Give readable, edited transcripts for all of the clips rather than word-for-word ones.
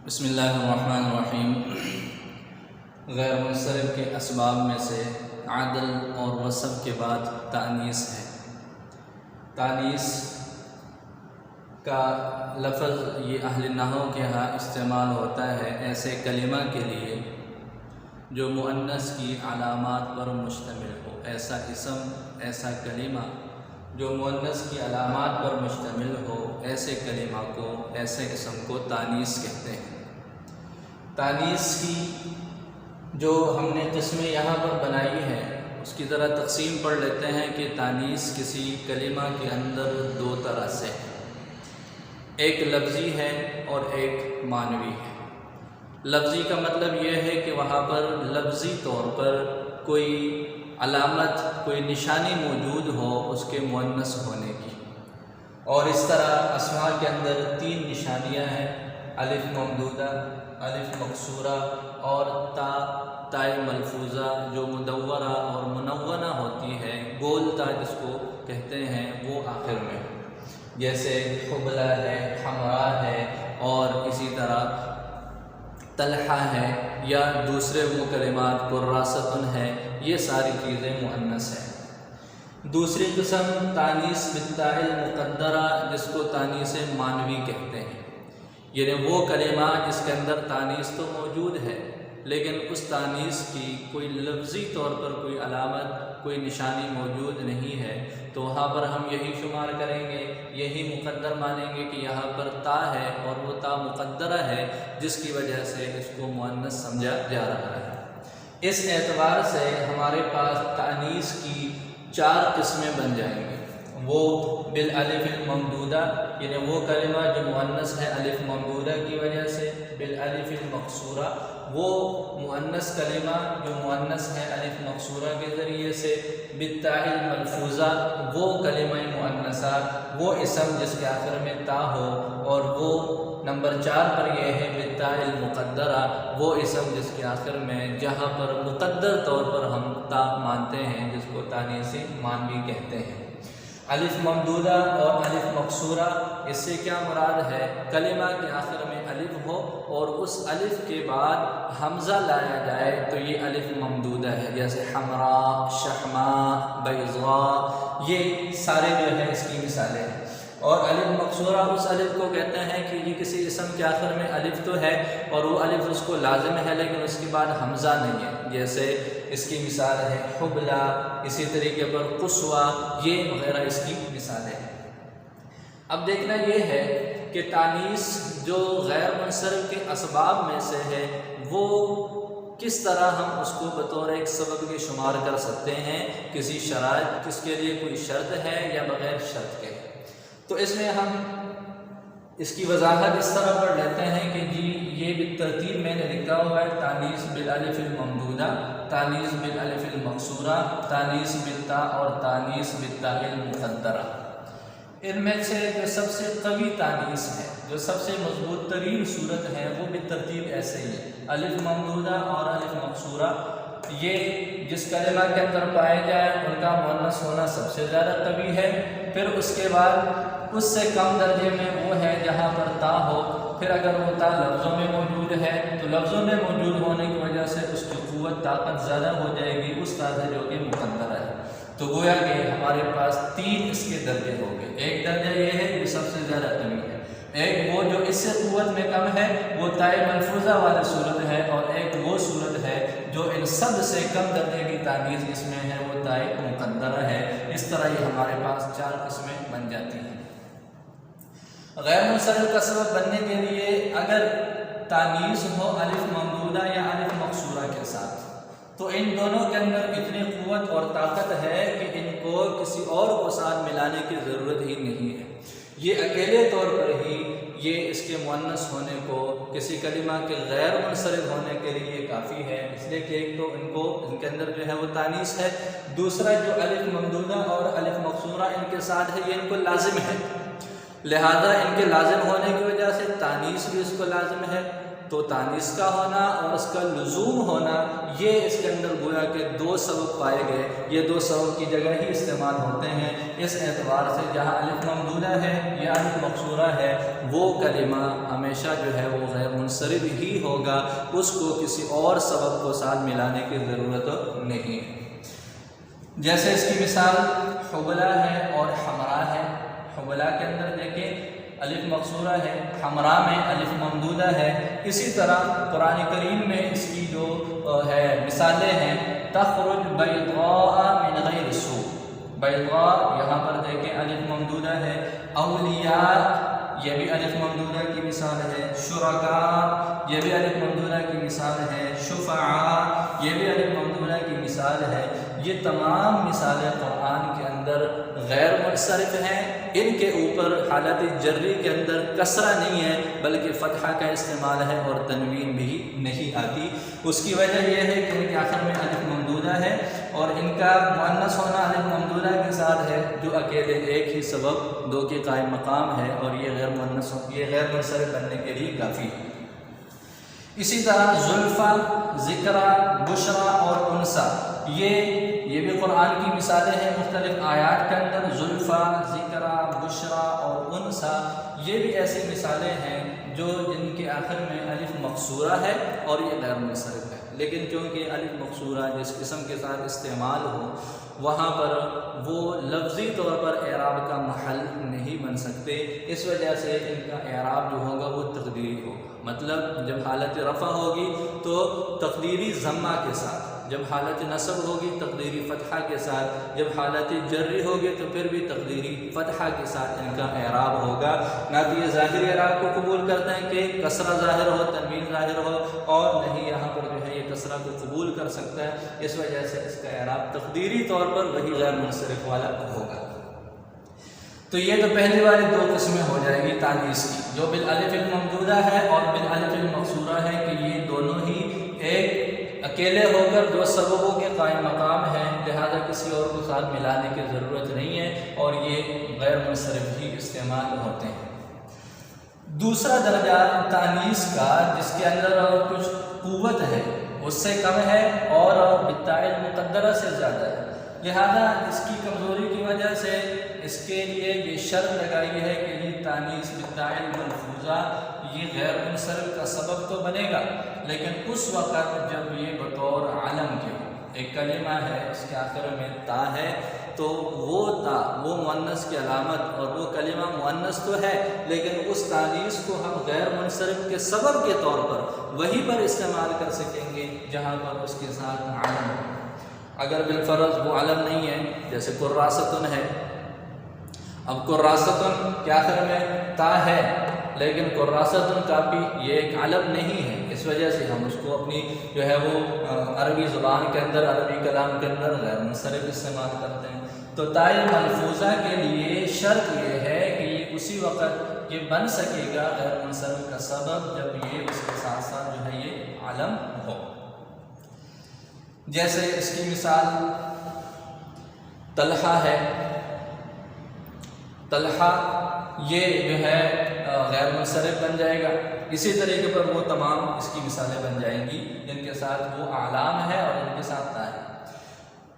بسم اللہ الرحمن الرحیم۔ غیر منصرف کے اسباب میں سے عدل اور وصف کے بعد تانیث ہے۔ تانیث کا لفظ یہ اہل نحو کے ہاں استعمال ہوتا ہے ایسے کلمہ کے لیے جو مؤنث کی علامات پر مشتمل ہو۔ ایسا اسم، ایسا کلمہ جو مؤنث کی علامات پر مشتمل ہو، ایسے کلمہ کو، ایسے اسم کو تانیث کہتے ہیں۔ تانیث کی جو ہم نے قسمیں یہاں پر بنائی ہے اس کی ذرا تقسیم پڑھ لیتے ہیں کہ تانیث کسی کلمہ کے اندر دو طرح سے ہے، ایک لفظی ہے اور ایک معنوی ہے۔ لفظی کا مطلب یہ ہے کہ وہاں پر لفظی طور پر کوئی علامت، کوئی نشانی موجود ہو اس کے مؤنث ہونے کی، اور اس طرح اسماء کے اندر تین نشانیاں ہیں: الف ممدودہ، الف مقصورہ اور تائے ملفوظہ جو مدورہ اور منونہ ہوتی ہے، گول تا جس کو کہتے ہیں، وہ آخر میں، جیسے حبلہ ہے، حمراء ہے، اور اسی طرح طلحہ ہے، یا دوسرے وہ کلمات قراستن ہے، یہ ساری چیزیں مؤنث ہیں۔ دوسری قسم تانیث بالتاء المقدرہ، جس کو تانیث معنوی کہتے ہیں، یعنی وہ کلمہ جس کے اندر تانیث تو موجود ہے لیکن اس تانیث کی کوئی لفظی طور پر کوئی علامت، کوئی نشانی موجود نہیں ہے، تو وہاں پر ہم یہی شمار کریں گے، یہی مقدر مانیں گے کہ یہاں پر تا ہے اور وہ تا مقدرہ ہے، جس کی وجہ سے اس کو مؤنث سمجھا جا رہا ہے۔ اس اعتبار سے ہمارے پاس تانیث کی چار قسمیں بن جائیں گی۔ وہ بالالف الممدودہ، یعنی وہ کلمہ جو مؤنث ہے الف ممدودہ کی وجہ سے، بالالف المقصورہ، وہ مؤنث کلمہ جو مؤنث ہے الف مقصورہ کے ذریعے سے، بالتاء الملفوظہ، وہ کلمہ مؤنثہ، وہ اسم جس کے آخر میں تا ہو، اور وہ نمبر 4 پر یہ ہے بالتاء المقدرہ، وہ اسم جس کے آخر میں جہاں پر مقدر طور پر ہم تا مانتے ہیں، جس کو تانیث معنوی کہتے ہیں۔ الف ممدودہ اور الف مقصورہ، اس سے کیا مراد ہے؟ کلمہ کے آخر میں الف ہو اور اس الف کے بعد حمزہ لایا جائے تو یہ الف ممدودہ ہے، جیسے حمراء، شحماء، بیضاء، یہ سارے جو ہے اس کی مثالیں ہیں۔ اور الف مقصورہ اس الف کو کہتے ہیں کہ یہ کسی اسم کے آخر میں الف تو ہے اور وہ الف اس کو لازم ہے لیکن اس کے بعد حمزہ نہیں ہے، جیسے اس کی مثال ہے حبلہ، اسی طریقے پر قصوہ، یہ وغیرہ اس کی مثالیں ہیں۔ اب دیکھنا یہ ہے کہ تانیث جو غیر منصرف کے اسباب میں سے ہے، وہ کس طرح ہم اس کو بطور ایک سبب کے شمار کر سکتے ہیں، کسی شرائط، کس کے لیے کوئی شرط ہے یا بغیر شرط کے۔ تو اس میں ہم اس کی وضاحت اس طرح پڑھ لیتے ہیں کہ جی یہ بالترتیب میں نے لکھا ہوا ہے: تانیث بالالف الممدودہ، تانیث بالالف المقصورہ، تانیث بالتاء اور تانیث بالتاء المقدرہ۔ ان میں سے جو سب سے قوی تانیث ہے، جو سب سے مضبوط ترین صورت ہے، وہ بالترتیب ایسے ہی ہے: الف ممدودہ اور الف مقصورہ، یہ جس کلمہ کے اندر پائے جائے ان کا مؤنث ہونا سب سے زیادہ قوی ہے۔ پھر اس کے بعد اس سے کم درجے میں وہ ہے جہاں پر تا ہو، پھر اگر وہ تا لفظوں میں موجود ہے تو لفظوں میں موجود ہونے کی وجہ سے اس کی قوت، طاقت زیادہ ہو جائے گی اس تا سے جو کہ مقدرہ ہے۔ تو گویا کہ ہمارے پاس تین اس کے درجے ہو گئے۔ ایک درجہ یہ ہے جو سب سے زیادہ قوی ہے، ایک وہ جو اس سے قوت میں کم ہے، وہ تائے ملفوظہ والی صورت ہے، اور ایک وہ صورت ہے جو ان سب سے کم درجے کی تانیث جس میں ہے، وہ تائے مقدرہ ہے۔ اس طرح یہ ہمارے پاس چار قسمیں بن جاتی ہیں۔ غیر منصرف کا سبب بننے کے لیے اگر تانیث ہو الف ممدودہ یا الف مقصورہ کے ساتھ، تو ان دونوں کے اندر اتنی قوت اور طاقت ہے کہ ان کو کسی اور کو ساتھ ملانے کی ضرورت ہی نہیں ہے۔ یہ اکیلے طور پر ہی یہ اس کے مؤنث ہونے کو، کسی کلمہ کے غیر منصرف ہونے کے لیے کافی ہے، اس لیے کہ ایک تو ان کے اندر جو ہے وہ تانیث ہے، دوسرا جو الف ممدودہ اور الف مقصورہ ان کے ساتھ ہے، یہ ان کو لازم ہے، لہذا ان کے لازم ہونے کی وجہ سے تانیث بھی اس کو لازم ہے، تو تانیث کا ہونا اور اس کا لزوم ہونا، یہ اس کے اندر گویا کہ دو سبب پائے گئے، یہ دو سبب کی جگہ ہی استعمال ہوتے ہیں۔ اس اعتبار سے جہاں الف ممدودہ ہے یا الف مقصورہ ہے، وہ کلمہ ہمیشہ جو ہے وہ غیر منصرف ہی ہوگا، اس کو کسی اور سبب کو ساتھ ملانے کی ضرورت نہیں۔ جیسے اس کی مثال حبلہ ہے اور حمرا ہے۔ حبلہ کے اندر دیکھیں الف مقصورہ ہے، حمرا میں الف ممدودہ ہے۔ اسی طرح قرآن کریم میں اس کی جو ہے مثالیں ہیں، تخرج بیضاء من غیر سوء، بیضاء یہاں پر دیکھیں الف ممدودہ ہے، اولیاء یہ بھی الف ممدودہ کی مثال ہے، شرکاء یہ بھی الف ممدودہ کی مثال ہے، شفعاء یہ بھی الف ممدودہ کی مثال ہے۔ یہ تمام مثالیں قرآن کے اندر غیر منصرف ہیں، ان کے اوپر حالت جری کے اندر کسرہ نہیں ہے بلکہ فتحہ کا استعمال ہے اور تنوین بھی نہیں آتی۔ اس کی وجہ یہ ہے کہ ان کے آخر میں الف ممدودہ ہے اور ان کا مؤنث ہونا الف ممدودہ کے ساتھ ہے، جو اکیلے ایک ہی سبب دو کے قائم مقام ہے، اور یہ غیر منصرف بننے کے لیے کافی ہے۔ اسی طرح زلفا، ذکرہ، بشرا اور انسا، یہ بھی قرآن کی مثالیں ہیں مختلف آیات کے اندر۔ زلفا، ذکرہ، بشرا اور انسا یہ بھی ایسی مثالیں ہیں جو جن کے آخر میں الف مقصورہ ہے اور یہ غیر منصرف ہے، لیکن چونکہ الف مقصورہ جس قسم کے ساتھ استعمال ہو وہاں پر وہ لفظی طور پر اعراب کا محل نہیں بن سکتے، اس وجہ سے ان کا اعراب جو ہوگا وہ تقدیری ہوگا۔ مطلب جب حالت رفع ہوگی تو تقدیری ضمہ کے ساتھ، جب حالت نصب ہوگی تقدیری فتحہ کے ساتھ، جب حالت جری ہوگی تو پھر بھی تقدیری فتحہ کے ساتھ ان کا اعراب ہوگا۔ نہ تو یہ ظاہری اعراب کو قبول کرتے ہیں کہ کسرہ ظاہر ہو، تنوین ظاہر ہو، اور نہیں یہاں پر جو ہے یہ کسرہ کو قبول کر سکتا ہے، اس وجہ سے اس کا اعراب تقدیری طور پر وہی غیر منصرف والا ہوگا۔ تو یہ تو پہلی والی دو قسمیں ہو جائیں گی تانیث کی، جو بالالف الممدودہ ہے اور بالالف المقصورہ ہے، کہ یہ دونوں ہی ایک اکیلے ہو کر دو سببوں کے قائم مقام ہیں، لہذا کسی اور کو ساتھ ملانے کی ضرورت نہیں ہے اور یہ غیر منصرف ہی استعمال ہوتے ہیں۔ دوسرا درجہ تانیث کا جس کے اندر کچھ قوت ہے اس سے کم ہے اور بالتاء المقدرہ سے زیادہ ہے، لہذا اس کی کمزوری کی وجہ سے اس کے لیے یہ شرط لگائی ہے کہ یہ تانیث بالتاء الملفوظہ یہ غیر منصرف کا سبب تو بنے گا، لیکن اس وقت جب یہ بطور علم کے ایک کلمہ ہے اس کے آخر میں تا ہے، تو وہ تا وہ مؤنث کی علامت اور وہ کلمہ مؤنث تو ہے، لیکن اس تانیث کو ہم غیر منصرف کے سبب کے طور پر وہیں پر استعمال کر سکیں گے جہاں پر اس کے ساتھ علم ہو۔ اگر بالفرض وہ علم نہیں ہے، جیسے قراستن ہے، اب قراستن کے آخر میں تا ہے لیکن قراستن کاپی یہ ایک علم نہیں ہے، اس وجہ سے ہم اس کو اپنی جو ہے وہ عربی زبان کے اندر، عربی کلام کے اندر غیر منصرف استعمال کرتے ہیں۔ تو تاء ملفوظہ کے لیے شرط یہ ہے کہ یہ اسی وقت یہ بن سکے گا غیر منصرف کا سبب جب یہ اس کے ساتھ ساتھ جو ہے یہ علم ہو۔ جیسے اس کی مثال طلحہ ہے، طلحہ یہ جو ہے غیر منصرف بن جائے گا، اسی طریقے پر وہ تمام اس کی مثالیں بن جائیں گی جن کے ساتھ وہ اعلام ہے اور ان کے ساتھ تا ہے۔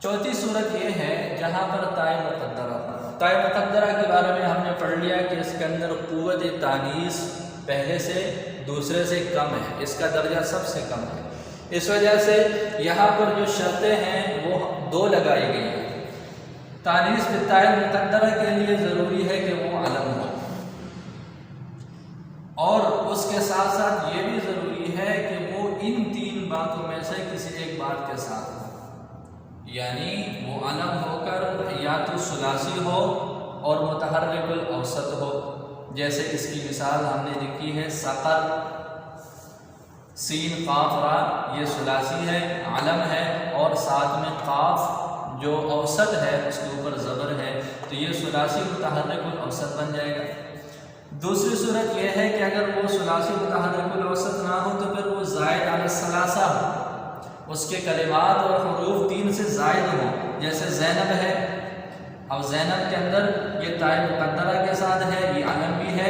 چوتھی صورت یہ ہے جہاں پر تاء مقدرہ، تاء مقدرہ کے بارے میں ہم نے پڑھ لیا کہ اس کے اندر قوت تانیث پہلے سے دوسرے سے کم ہے، اس کا درجہ سب سے کم ہے، اس وجہ سے یہاں پر جو شرطیں ہیں وہ دو لگائی گئی ہیں۔ تانیث بالتاء مقدرہ کے لیے ضروری ہے کہ وہ علم ہو، اور اس کے ساتھ ساتھ یہ بھی ضروری ہے کہ وہ ان تین باتوں میں سے کسی ایک بات کے ساتھ ہو، یعنی وہ علم ہو کر یا تو ثلاثی ہو اور متحرک الاوسط ہو، جیسے اس کی مثال ہم نے لکھی ہے سقر، سین قاف را یہ ثلاثی ہے، علم ہے، اور ساتھ میں قاف جو اوسط ہے اس کے اوپر زبر ہے، تو یہ ثلاثی متحرک الاوسط بن جائے گا۔ دوسری صورت یہ ہے کہ اگر وہ ثلاثی متحرک الاوسط نہ ہو تو پھر وہ زائد علی الثلاثہ ہو، اس کے کلمات اور حروف تین سے زائد ہوں، جیسے زینب ہے، اب زینب کے اندر یہ تاء مقدرہ کے ساتھ ہے، یہ علم بھی ہے